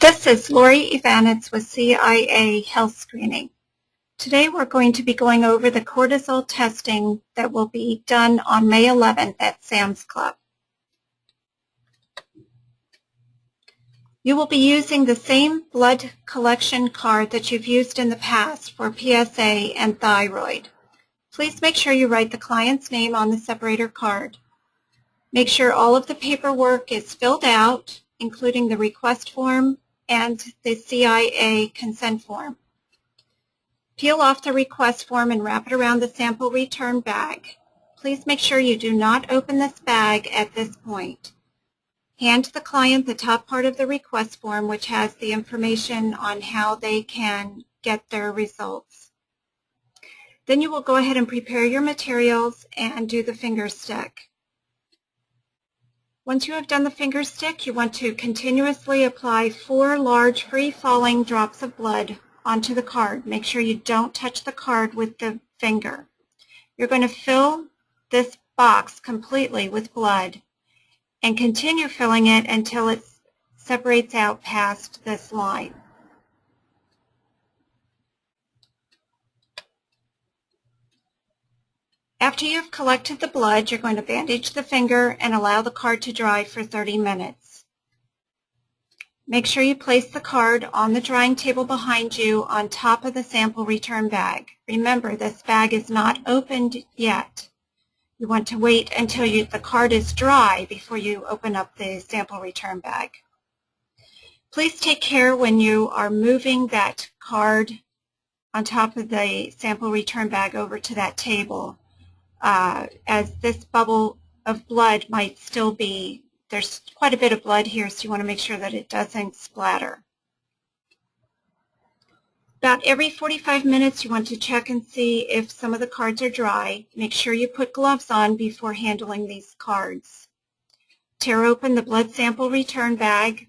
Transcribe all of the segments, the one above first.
This is Lori Ivanitz with CIA Health Screening. Today we're going to be going over the cortisol testing that will be done on May 11th at Sam's Club. You will be using the same blood collection card that you've used in the past for PSA and thyroid. Please make sure you write the client's name on the separator card. Make sure all of the paperwork is filled out, including the request form and the CIA consent form. Peel off the request form and wrap it around the sample return bag. Please make sure you do not open this bag at this point. Hand the client the top part of the request form, which has the information on how they can get their results. Then you will go ahead and prepare your materials and do the finger stick. Once you have done the finger stick, you want to continuously apply 4 large free-falling drops of blood onto the card. Make sure you don't touch the card with the finger. You're going to fill this box completely with blood and continue filling it until it separates out past this line. After you've collected the blood, you're going to bandage the finger and allow the card to dry for 30 minutes. Make sure you place the card on the drying table behind you on top of the sample return bag. Remember, this bag is not opened yet. You want to wait until the card is dry before you open up the sample return bag. Please take care when you are moving that card on top of the sample return bag over to that table. As this bubble of blood might still be, there's quite a bit of blood here, so you want to make sure that it doesn't splatter. About every 45 minutes you want to check and see if some of the cards are dry. Make sure you put gloves on before handling these cards. Tear open the blood sample return bag,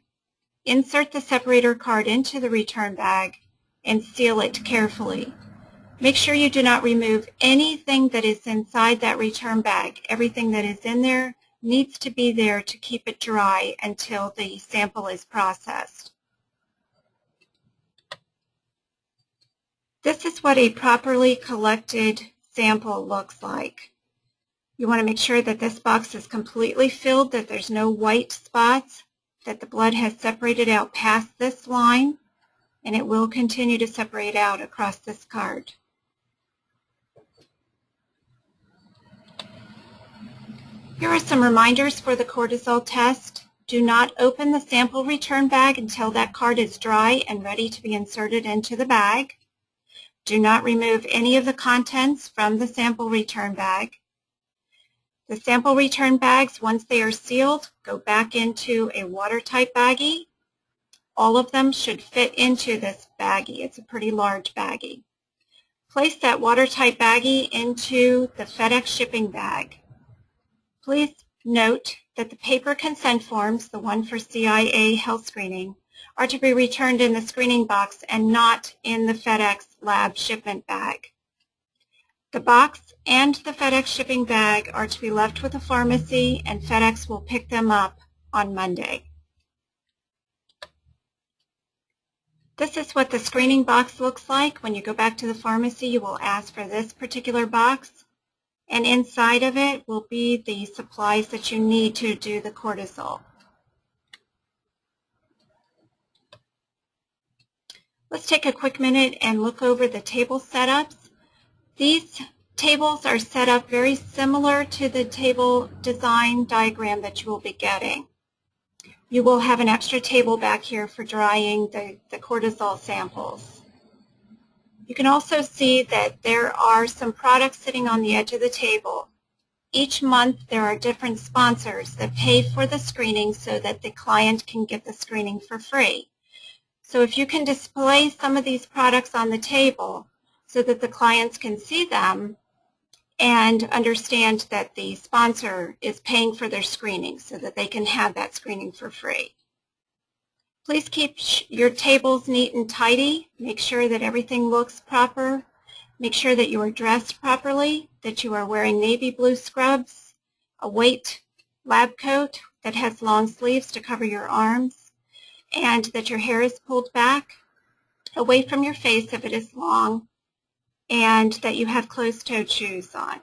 insert the separator card into the return bag, and seal it carefully. Make sure you do not remove anything that is inside that return bag. Everything that is in there needs to be there to keep it dry until the sample is processed. This is what a properly collected sample looks like. You want to make sure that this box is completely filled, that there's no white spots, that the blood has separated out past this line, and it will continue to separate out across this card. Here are some reminders for the cortisol test. Do not open the sample return bag until that card is dry and ready to be inserted into the bag. Do not remove any of the contents from the sample return bag. The sample return bags, once they are sealed, go back into a watertight baggie. All of them should fit into this baggie. It's a pretty large baggie. Place that watertight baggie into the FedEx shipping bag. Please note that the paper consent forms, the one for CIA Health Screening, are to be returned in the screening box and not in the FedEx lab shipment bag. The box and the FedEx shipping bag are to be left with the pharmacy, and FedEx will pick them up on Monday. This is what the screening box looks like. When you go back to the pharmacy, you will ask for this particular box, and inside of it will be the supplies that you need to do the cortisol. Let's take a quick minute and look over the table setups. These tables are set up very similar to the table design diagram that you will be getting. You will have an extra table back here for drying the cortisol samples. You can also see that there are some products sitting on the edge of the table. Each month there are different sponsors that pay for the screening so that the client can get the screening for free. So if you can display some of these products on the table so that the clients can see them and understand that the sponsor is paying for their screening so that they can have that screening for free. Please keep your tables neat and tidy. Make sure that everything looks proper. Make sure that you are dressed properly, that you are wearing navy blue scrubs, a white lab coat that has long sleeves to cover your arms, and that your hair is pulled back away from your face if it is long, and that you have closed-toed shoes on.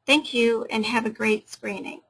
Thank you, and have a great screening.